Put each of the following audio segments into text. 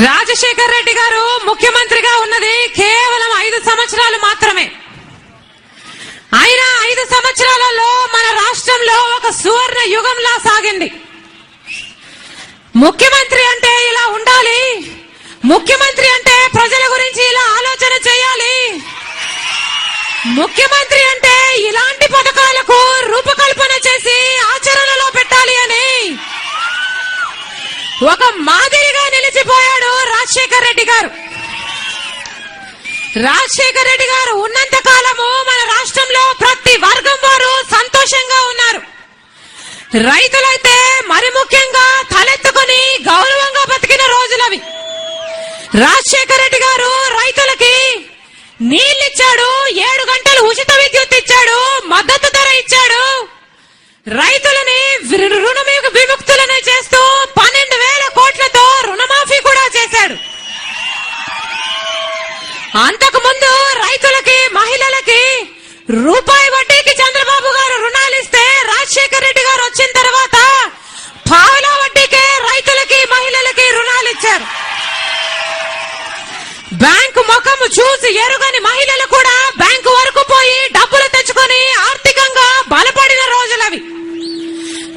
రాజశేఖర్ రెడ్డి గారు ముఖ్యమంత్రిగా ఉన్నది కేవలం 5 సంవత్సరాలు మాత్రమే. ఆయన 5 సంవత్సరాలలో మన రాష్ట్రంలో ఒక సువర్ణ యుగంలా సాగింది. ముఖ్యమంత్రి అంటే ఇలా ఉండాలి, ముఖ్యమంత్రి అంటే ప్రజల గురించి ఇలా ఆలోచన చేయాలి, ముఖ్యమంత్రి అంటే ఇలాంటి పథకాలకు రూపకల్పన చేసి ఆచరణలో పెట్టాలి అని ఒక మాదిరిగా నిలిచిపోయాడు రాజశేఖర్ రెడ్డి గారు. రాజశేఖర్ రెడ్డి గారు ఉన్నంత కాలము మన రాష్ట్రంలో ప్రతి వర్గం వారు సంతోషంగా ఉన్నారు. రైతులైతే మరి ముఖ్యంగా తలెత్తుకుని గౌరవంగా బతికిన రోజులవి. రాజశేఖర్ రెడ్డి గారు రైతులకి నీళ్లిచ్చాడు, 7 గంటలు ఉచిత విద్యుత్ ఇచ్చాడు, మద్దతు ధర ఇచ్చాడు, రైతులని రుణ విముక్తులను చేస్తూ 12,000 కోట్లతో రుణమాఫీ కూడా చేశాడు. అంతకు ముందు రైతులకి మహిళలకి రూపాయి వడ్డీకి చంద్రబాబు గారు రుణాలు ఇస్తే రాజశేఖర్ రెడ్డి గారు వచ్చిన తర్వాత పావుల వడ్డీకే రైతులకి మహిళలకి రుణాలు ఇచ్చారు. బ్యాంకు ముఖము చూసి ఎరుగని మహిళలు కూడా బ్యాంకు వరకు పోయి డబ్బులు తెచ్చుకొని ఆర్థికంగా బలపడిన రోజులవి.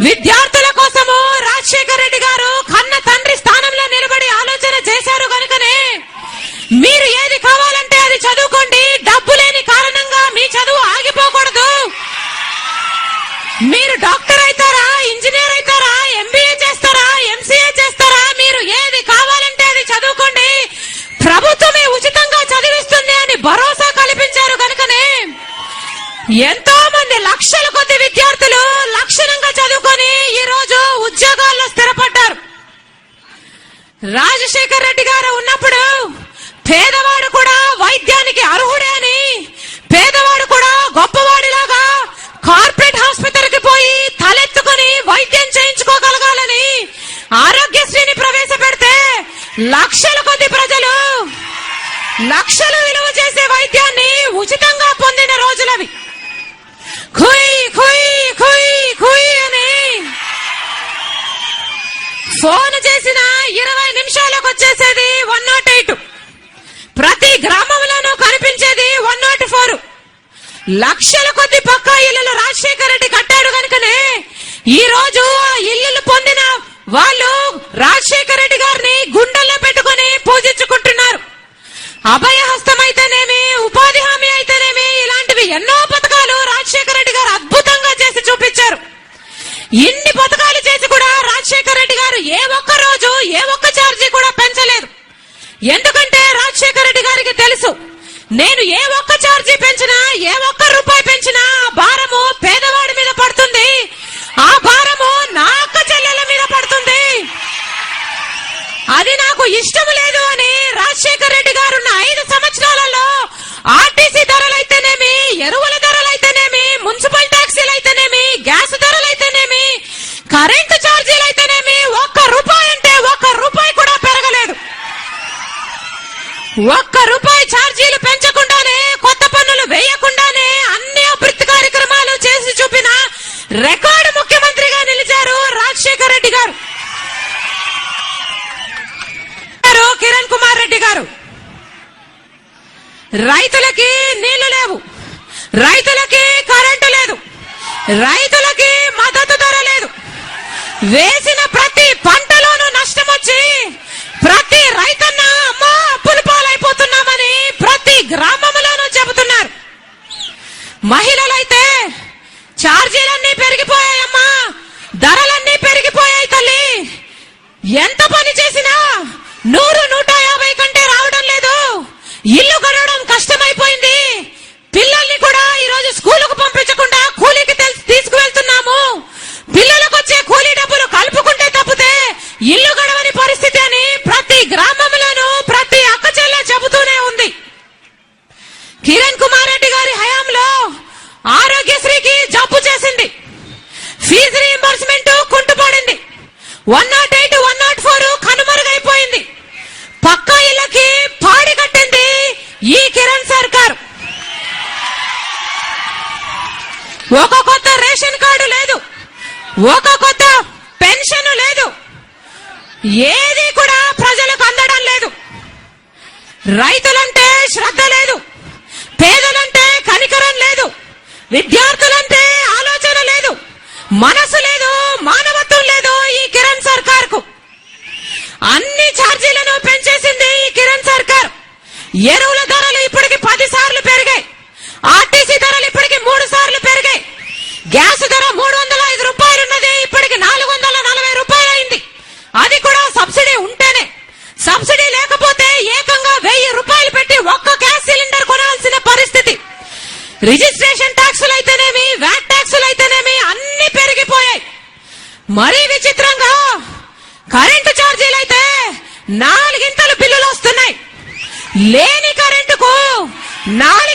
విద్యార్థుల కోసము రాజశేఖర్ రెడ్డి గారు కన్న తండ్రి స్థానంలో నిలబడి ఆలోచన చేశారు కనుకనే మీరు ఏది కావాలంటే అది చదువుకోండి, డబ్బు లేని కారణంగా మీ చదువు ఆగిపోకూడదు, మీరు డాక్టర్ అవుతారా, ఇంజనీర్ అవుతారా, ఎంబీఏ చేస్తారా, ఎంసీఏ చేస్తారా, మీరు ఏది కావాలంటే అది చదువుకోండి, ప్రభుత్వమే ఉచితంగా చదివిస్తుంది అని భరోసా కల్పించారు కనుకనే ఎంతో మంది లక్షల కొద్ది విద్యార్థులు లక్షణంగా చదువుకొని ఈ రోజు ఉద్యోగాల్లో స్థిరపడ్డారు. రాజశేఖర్ రెడ్డి గారు ఉన్నప్పుడు పేదవాడు కూడా వైద్యానికి అర్హుడే అని, పేదవాడు కూడా గొప్పవాడిలాగా కార్పొరేట్ ఆసుపత్రికి పోయి తలెత్తుకుని వైద్యం చేయించుకోగలగాలని ఆరోగ్యశ్రీని ప్రవేశపెడితే లక్షల కొద్ది ప్రజలు లక్షలు విలువ చేసే వైద్యాన్ని ఉచితంగా పొందిన రోజులవి. ఖుయ్ ఖుయ్ ఖుయ్ ఖుయ్ అని ఫోన్ చేసిన 20 నిమిషాలకు వచ్చేసేది 108, ప్రతి గ్రామంలోనూ కనిపించేది 104. లక్షల కొద్ది పక్కా ఇళ్లను రాజశేఖర్ రెడ్డి కట్టాడు కనుకనే ఈ రోజు ఆ ఇళ్లు పొందిన వాళ్ళు రాజశేఖర్ రెడ్డి గారిని గుండెల్లో పెట్టుకుని పూజించుకుంటున్నారు. అభయహస్తం అయితేనేమి, ఉపాధి హామీ అయితేనేమి, ఇలాంటివి ఎన్నో పథకాలు రాజశేఖర్ రెడ్డి గారు అద్భుతంగా చేసి చూపించారు. ఇన్ని పథకాలు చేసి కూడా రాజశేఖర్ రెడ్డి గారు ఏ ఒక్క రోజు ఏ ఒక్క ఛార్జీ కూడా పెంచలేదు. ఎందుకంటే రాజశేఖర్ రెడ్డి గారికి తెలుసు, నేను ఏ ఒక్క ఛార్జీ పెంచినా, ఏ ఒక్క రూపాయి పెంచినా ఆ భారము పేదవాడి మీద పడుతుంది, ఆ భారము నా అక్క చెల్లెల మీద పడుతుంది, అది నాకు ఇష్టం లేదు అని రాజశేఖర్ రెడ్డి గారు 5 సంవత్సరాలలో ఆర్టీసీ ధరలైతేనేమి, ఎరువుల ధరలైతేనేమి, మున్సిపల్ ట్యాక్సీలు అయితేనేమి, గ్యాస్ ధరలైతేనేమి, కరెంటు ఛార్జీలు అయితేనేమి, 1 రూపాయి అంటే 1 రూపాయి కూడా పెరగలేదు. 1 రూపాయి ఛార్జీలు పెంచకుండానే, కొత్త పన్నులు వేయకుండానే అన్ని అభివృద్ధి కార్యక్రమాలు చేసి చూపిన రికార్డు ముఖ్యమంత్రిగా నిలిచారు రాజశేఖర్ రెడ్డి గారు. కిరణ్ కుమార్ రెడ్డి గారు రైతులకి నీళ్లు లేవు, రైతులకి కరెంటు లేదు, రైతులకి మద్దతు ధర లేదు, వేసిన ప్రతి పంటలోనూ నష్టం వచ్చి ప్రతి రైతన్న అమ్మా అప్పుల పాలైపోతున్నామని ప్రతి గ్రామంలోనూ చెబుతున్నారు. మహిళలైతే ఛార్జీలన్నీ పెరిగిపోయాయమ్మా, ధరలన్నీ పెరిగిపోయాయి తల్లి, ఎంత పని చేసినా 100-150 కంటే రావడం లేదు, ఇల్లు గడవడం కష్టమైపోయింది, పిల్లల్ని కూడా ఈ రోజు స్కూలుకు పంపించకుండా కూలీకి తీసుకువెళ్తున్నాము, పిల్లలకు వచ్చే కూలీ డబ్బులు కలుపుకుంటే తప్పితే ఇల్లు గడవని పరిస్థితి అని ప్రతి గ్రామంలోనూ ప్రతి అక్క చెల్ల చెబుతూనే ఉంది. కిరణ్ కుమార్ రెడ్డి గారి హయాంలో ఆరోగ్యశ్రీకి జబ్బు చేసింది, ఫీజు రీయింబర్స్మెంట్ కుంటుపడింది, 108, 104 కనుమరుగైపోయింది, పక్కా ఇళ్లకి పాడి కట్టింది ఈ కిరణ్ సర్కార్. ఒక కొత్త రేషన్ కార్డు లేదు, ఒక కొత్త పెన్షన్ లేదు, ఏది కూడా ప్రజలకు అందడం లేదు. రైతులంటే శ్రద్ధ లేదు, పేదలంటే కనికరం లేదు, విద్యార్థులంటే ఆలోచన లేదు, మనసు లేదు, మానవత్వం లేదు ఈ కిరణ్ సర్కార్ కు. అన్ని ఛార్జీలను పెంచేసింది ఈ కిరణ్ సర్కార్. ఎరువుల ధరలు ఇప్పటికి 10 సార్లు పెరిగాయి. ఆర్టీసీ ధరలు ఇప్పటికి 3 సార్లు పెరిగాయి. గ్యాస్ ధర 305 రూపాయలు ఉన్నది, ఇప్పటికి 440 రూపాయలు అయింది. అది కూడా సబ్సిడీ ఉంటేనే. సబ్సిడీ లేకపోతే ఏకంగా 1000 రూపాయలు పెట్టి ఒక్క గ్యాస్ సిలిండర్ కొనాల్సిన పరిస్థితి. రిజిస్ట్రేషన్ ట్యాక్సులు అయితేనేమి, వ్యాట్ ట్యాక్సులు అయితేనేమి అన్ని పెరిగిపోయాయి. మరీ విచిత్రంగా కరెంటు ఛార్జీలు అయితే 4 బిల్లులు వస్తున్నాయి. లేని కరెంటుకు 4